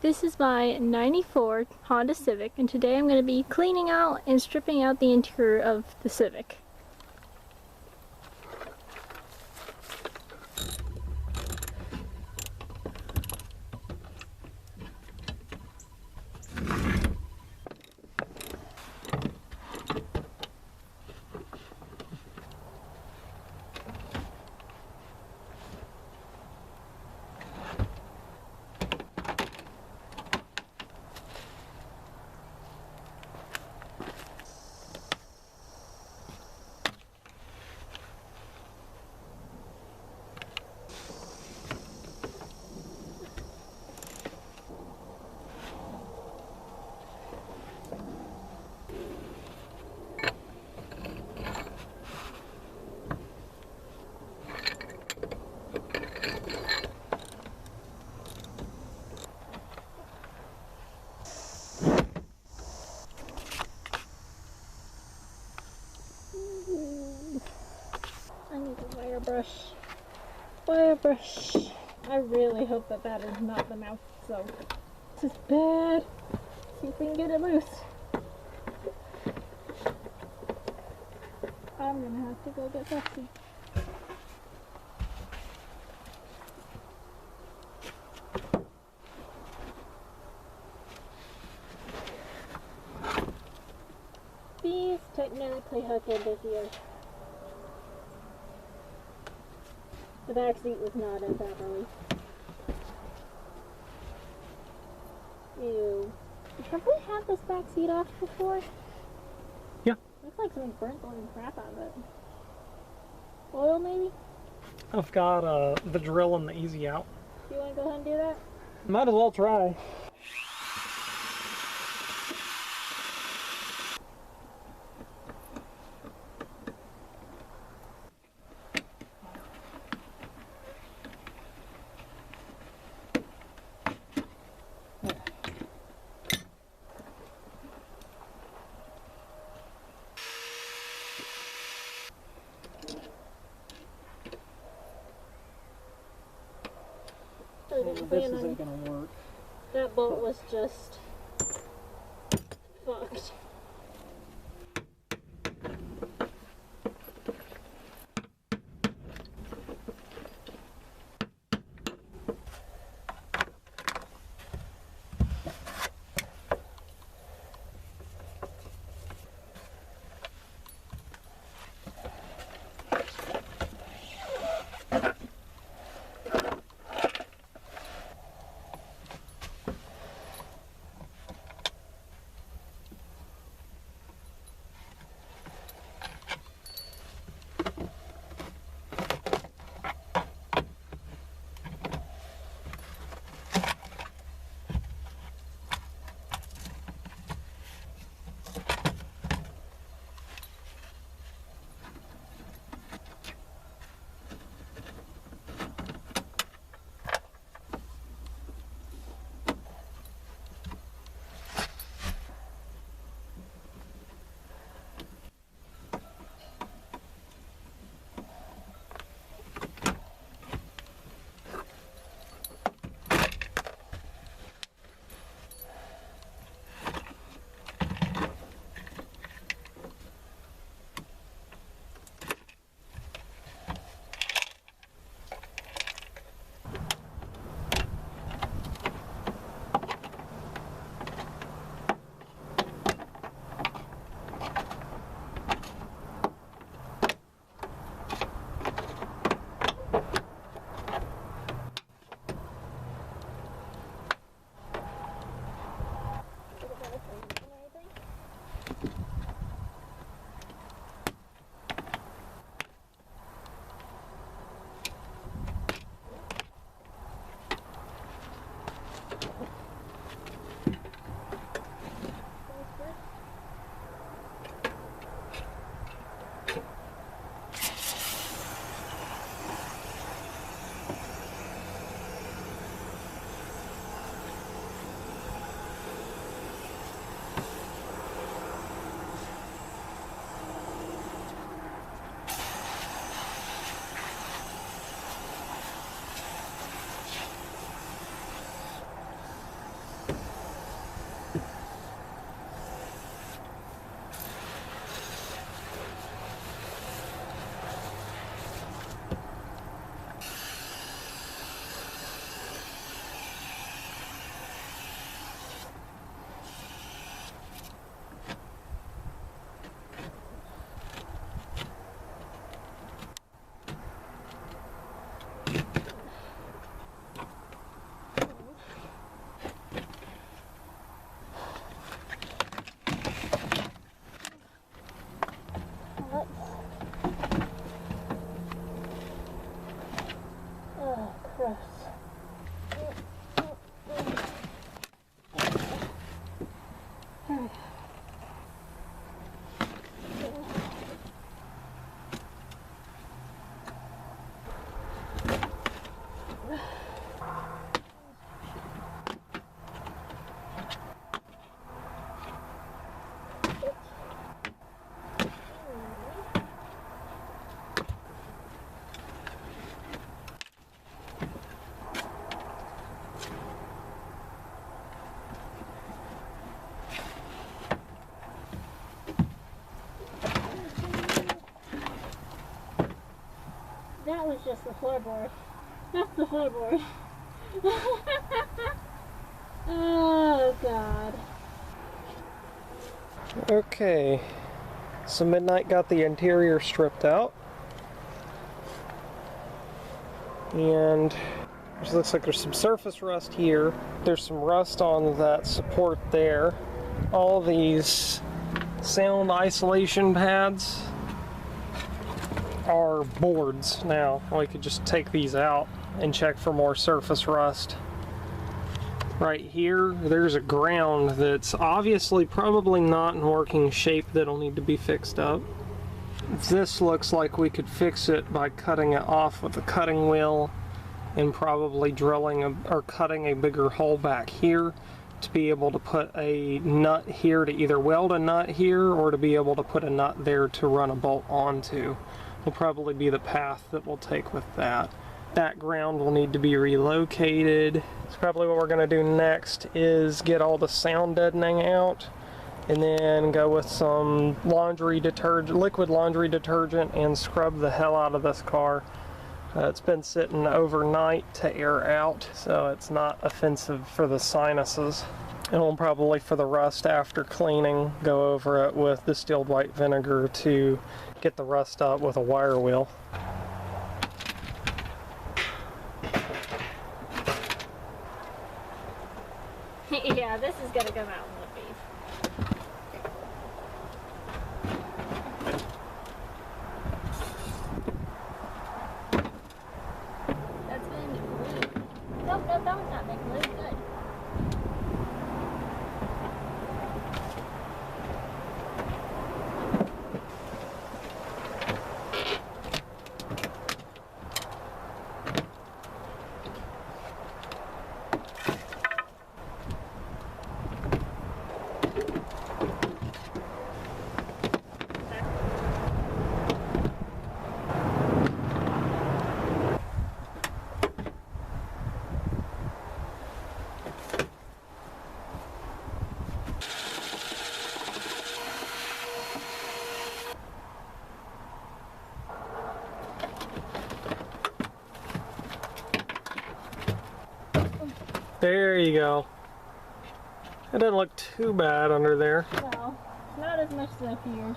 This is my 94 Honda Civic, and today I'm going to be cleaning out and stripping out the interior of the Civic. I need a wire brush. Wire brush. I really hope that that is not the mouth, so this is bad. See if we can get it loose. I'm gonna have to go get Foxy. These technically hook into here. The back seat was not in properly. Ew. Have we had this back seat off before? Yeah. Looks like something burnt the living crap out of it. Oil, maybe? I've got the drill and the easy out. Do you want to go ahead and do that? Might as well try. This isn't gonna work. That bolt was just fucked. is just the floorboard. That's the floorboard. Oh God. Okay, so Midnight got the interior stripped out. And it looks like there's some surface rust here. There's some rust on that support there. All these sound isolation pads are boards now. We could just take these out and check for more surface rust. Right here, there's a ground that's obviously probably not in working shape that'll need to be fixed up. This looks like we could fix it by cutting it off with a cutting wheel and probably drilling or cutting a bigger hole back here to be able to put a nut here to either weld a nut here or to be able to put a nut there to run a bolt onto. Will probably be the path that we'll take with that. That ground will need to be relocated. So probably what we're going to do next is get all the sound deadening out and then go with some laundry detergent, liquid laundry detergent, and scrub the hell out of this car. It's been sitting overnight to air out, so it's not offensive for the sinuses. And we'll probably, for the rust after cleaning, go over it with distilled white vinegar to get the rust up with a wire wheel. Yeah, this is gonna come out in the beef. That's been really... Nope, not making this good. There you go. It doesn't look too bad under there. No, not as much as I feared.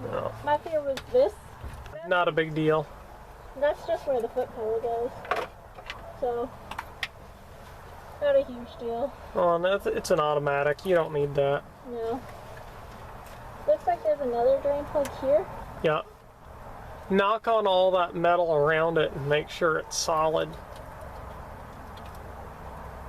No. My fear was this. Not a big deal. That's just where the foot pedal goes. So, not a huge deal. Oh, it's an automatic. You don't need that. No. Looks like there's another drain plug here. Yeah. Knock on all that metal around it and make sure it's solid.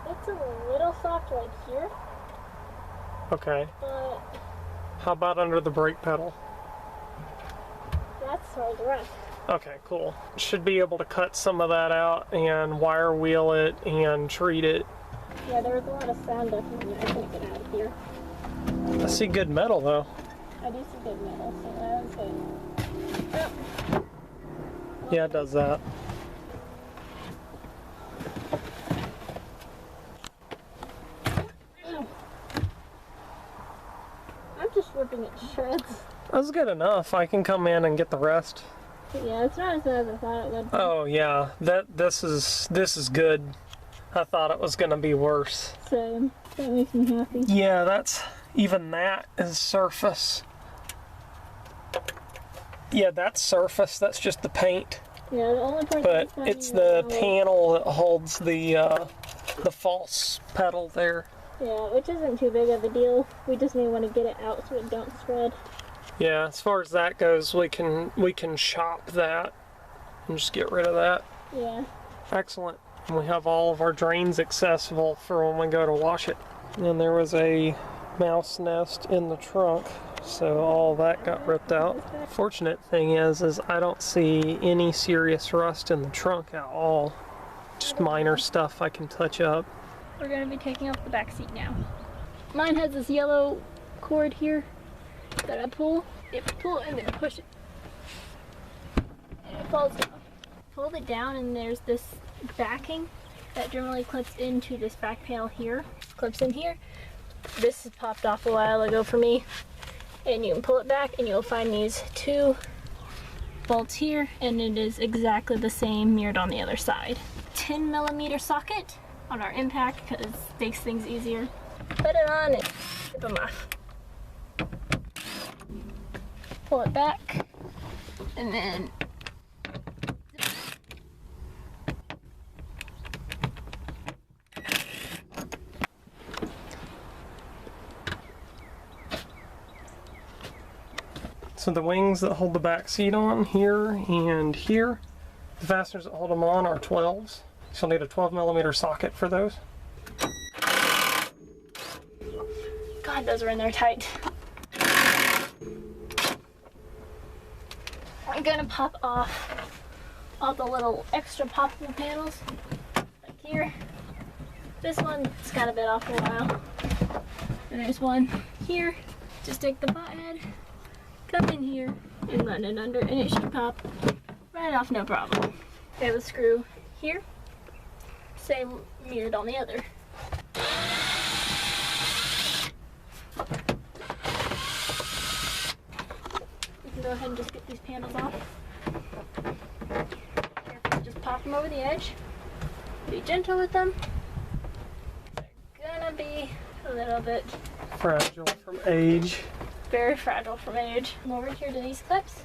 It's a little soft right here, Okay. but How about under the brake pedal? that's hard to run. Okay, cool. Should be able to cut some of that out and wire wheel it and treat it. Yeah, there was a lot of sound definitely. I couldn't get out of here. I see good metal though. I do see good metal, so that was good. Yep. Yeah, it does that. I'm just ripping it to shreds. That's good enough. I can come in and get the rest. But yeah, it's not as bad as I thought it would be. Oh yeah, this is good. I thought it was gonna be worse. So that makes me happy. Yeah, even that is surface. Yeah, that's surface. That's just the paint. Yeah, the only part But that's it's the panel that holds the false pedal there. Yeah, which isn't too big of a deal. We just may want to get it out so it don't spread. Yeah, as far as that goes, we can shop that and just get rid of that. Yeah. Excellent. And we have all of our drains accessible for when we go to wash it. And there was a mouse nest in the trunk, so all that got ripped out. Fortunate thing is I don't see any serious rust in the trunk at all. Just minor stuff I can touch up. We're going to be taking off the back seat now. Mine has this yellow cord here that I pull. If you pull it and then push it, and it falls down. Pull it down and there's this backing that generally clips into this back panel here. Clips in here. This has popped off a while ago for me. And you can pull it back and you'll find these two bolts here, and it is exactly the same mirrored on the other side. 10mm socket on our impact because it makes things easier. Put it on and rip them off. Pull it back, and then so the wings that hold the back seat on here and here, the fasteners that hold them on are 12s. So you'll need a 12mm socket for those. God, those are in there tight. I'm gonna pop off all the little extra poppable panels, like here. This one's kind of been off for a while. And there's one here. Just take the bot head, come in here, and run it under, and it should pop right off, no problem. I have a screw here, same mirrored on the other. Go ahead and just get these panels off. Careful, just pop them over the edge. Be gentle with them. They're gonna be a little bit Fragile from age. very fragile from age. Come over here to these clips.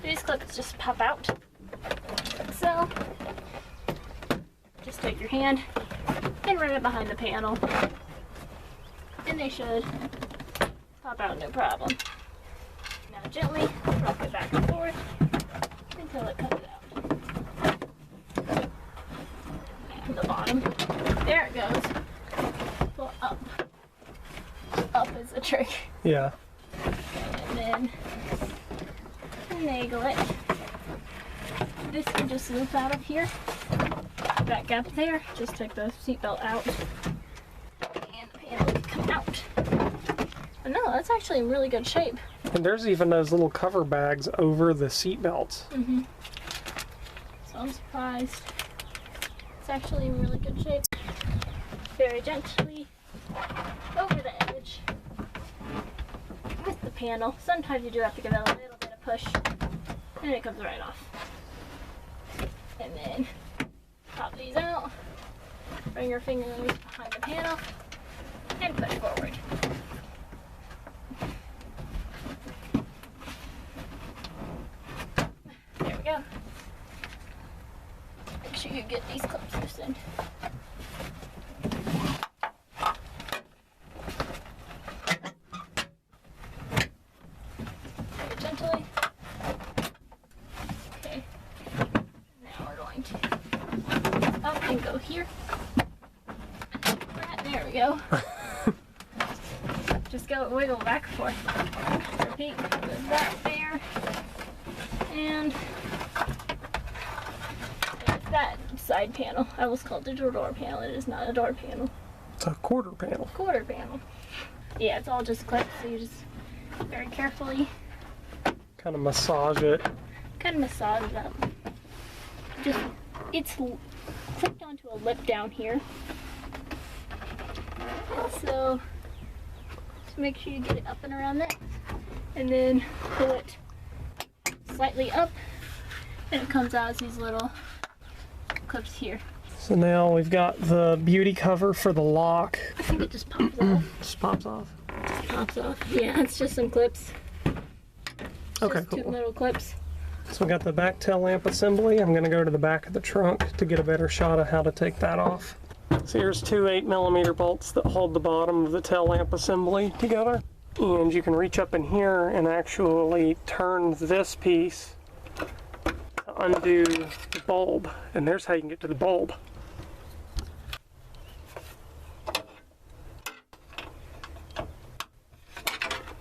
These clips just pop out. Like so. Just take your hand and run it behind the panel. And they should pop out no problem. Now gently rock it back and forth until it comes out. And the bottom. There it goes. Pull up. Up is the trick. Yeah. And then finagle it. This can just loop out of here. That gap there, just take the seatbelt out. And the panel can come out. Oh, no, that's actually in really good shape. And there's even those little cover bags over the seat belts. Mm-hmm. So I'm surprised. It's actually in really good shape. Very gently over the edge with the panel. Sometimes you do have to give it a little bit of push and it comes right off. And then pop these out, bring your fingers behind the panel and push forward. There we go. Make sure you get these clips loosened. Very gently. Okay. Now we're going to up and go here. There we go. Just go wiggle back and forth. Repeat. Goes that there. And that side panel. I almost called it a door panel. It is not a door panel. It's a quarter panel. Quarter panel. Yeah, it's all just clipped, so you just very carefully Kind of massage it. kind of massage it up. Just, it's clipped onto a lip down here. So, just make sure you get it up and around that. And then pull it slightly up, and it comes out as these little clips here. So now we've got the beauty cover for the lock. I think it just pops off. Just pops off. Just pops off. Yeah, it's just some clips. Okay, Just two cool. little clips. So we got the back tail lamp assembly. I'm going to go to the back of the trunk to get a better shot of how to take that off. So here's two 8mm bolts that hold the bottom of the tail lamp assembly together. And you can reach up in here and actually turn this piece to undo the bulb. And there's how you can get to the bulb.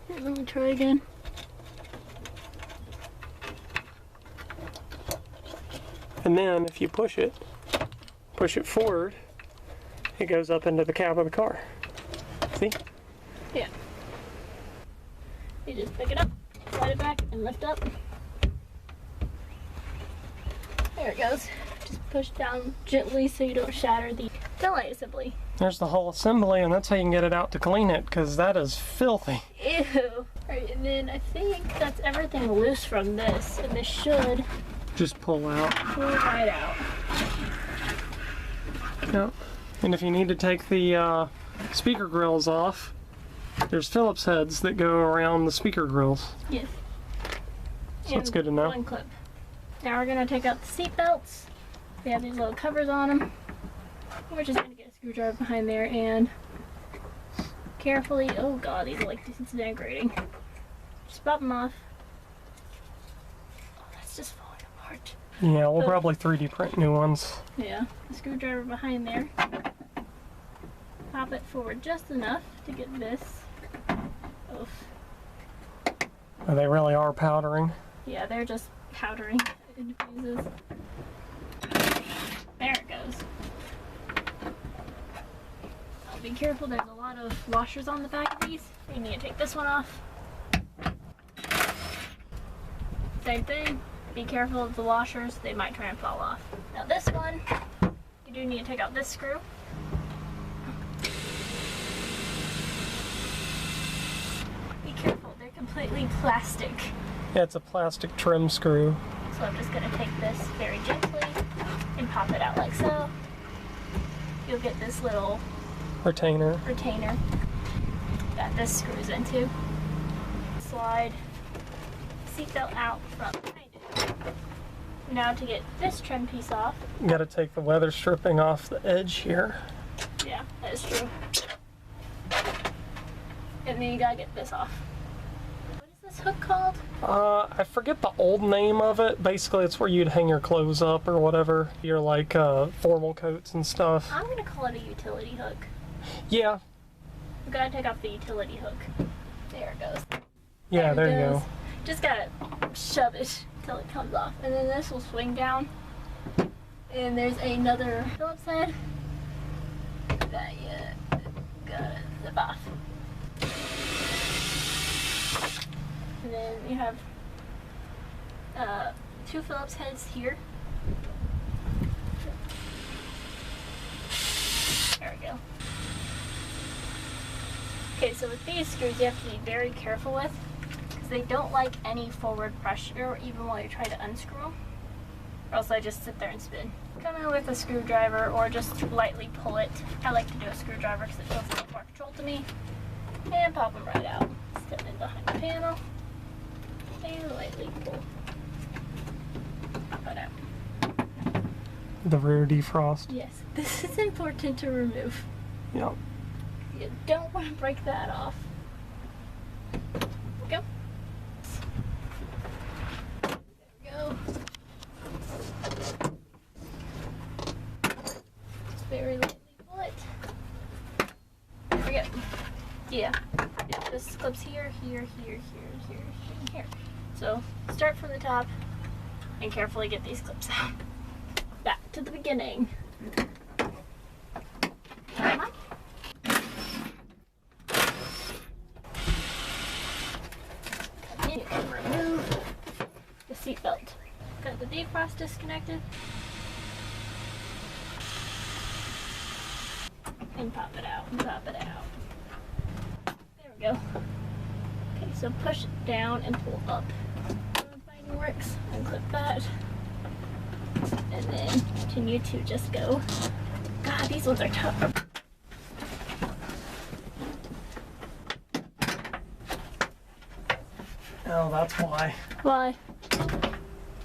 Let me try again. And then if you push it forward, it goes up into the cab of the car. See? Yeah. You just pick it up, slide it back, and lift up. There it goes. Just push down gently so you don't shatter the taillight assembly. There's the whole assembly, and that's how you can get it out to clean it, because that is filthy. Ew. Alright, and then I think that's everything loose from this, and this should just pull out. pull right out. Yep. And if you need to take the speaker grills off, there's Phillips heads that go around the speaker grills. Yes. So that's good to know. One clip. Now we're gonna take out the seat belts. They have these little covers on them. We're just gonna get a screwdriver behind there and carefully, oh god, these are like disintegrating. Just pop them off. Oh, that's just falling apart. Yeah, we'll probably 3D print new ones. Yeah, the screwdriver behind there. Pop it forward just enough to get this. Oof. Oh, they really are powdering. Yeah, they're just powdering. It diffuses. There it goes. Oh, be careful, there's a lot of washers on the back of these. You need to take this one off. Same thing. Be careful of the washers, they might try and fall off. Now this one, you do need to take out this screw. Be careful, they're completely plastic. Yeah, it's a plastic trim screw. So I'm just going to take this very gently and pop it out like so. You'll get this little Retainer. that this screws into. Slide seatbelt out from behind it. Now to get this trim piece off. You gotta take the weather stripping off the edge here. Yeah, that is true. And then you gotta get this off. What is this hook called? I forget the old name of it. Basically, it's where you'd hang your clothes up or whatever. Your like formal coats and stuff. I'm gonna call it a utility hook. Yeah. We gotta take off the utility hook. There it goes. Yeah, there you goes. go. Just gotta shove it till it comes off. And then this will swing down. And there's another Phillips head that you gotta zip off. And then you have two Phillips heads here. There we go. Okay, so with these screws you have to be very careful with, because they don't like any forward pressure even while you try to unscrew them, or else they just sit there and spin. Come in with a screwdriver or just lightly pull it. I like to do a screwdriver because it feels a little more controlled to me. And pop them right out. Step in behind the panel and lightly pull. Pop it out. The rear defrost. Yes, this is important to remove. Yep. You don't want to break that off. Go. There we go. Just very lightly pull it. There we go. Yeah. This clips here, here, here, here, here, and here. So start from the top and carefully get these clips out. Back to the beginning. Come on. You can remove the seat belt. Got the defrost disconnected. And pop it out, and pop it out. There we go. Okay, so push it down and pull up. Finding works. Unclip that. And then continue to just go. God, these ones are tough. Oh, that's why. Why?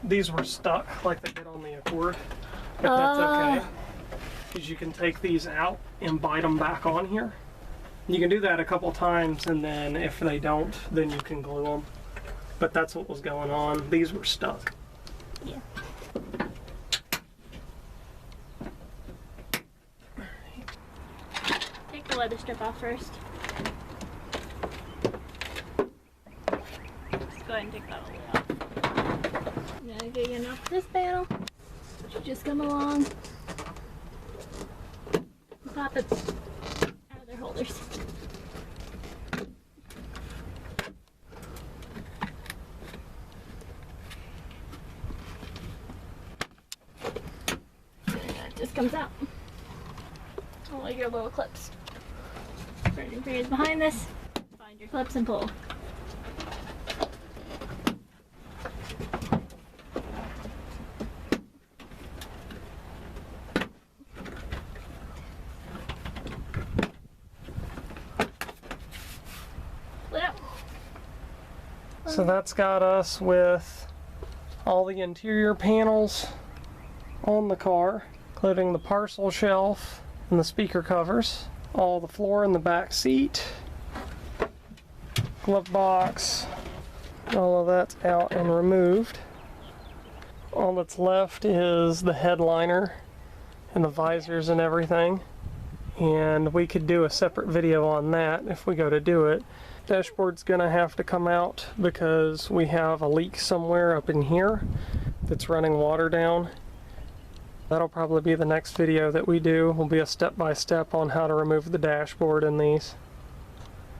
These were stuck like they did on the Accord. But that's okay. Because you can take these out and bite them back on here. You can do that a couple times, and then if they don't, then you can glue them. But that's what was going on. These were stuck. Yeah. Take the leather strip off first. Just go ahead and take that all the way off. Now getting off this panel, you just come along, and pop it out of their holders. Just comes out. All your little clips. Turn your fingers behind this. Find your clips and pull. So that's got us with all the interior panels on the car, including the parcel shelf and the speaker covers, all the floor in the back seat, glove box, all of that's out and removed. All that's left is the headliner and the visors and everything, and we could do a separate video on that if we go to do it. Dashboard's gonna have to come out because we have a leak somewhere up in here that's running water down. That'll probably be the next video that we do. Will be a step-by-step on how to remove the dashboard in these.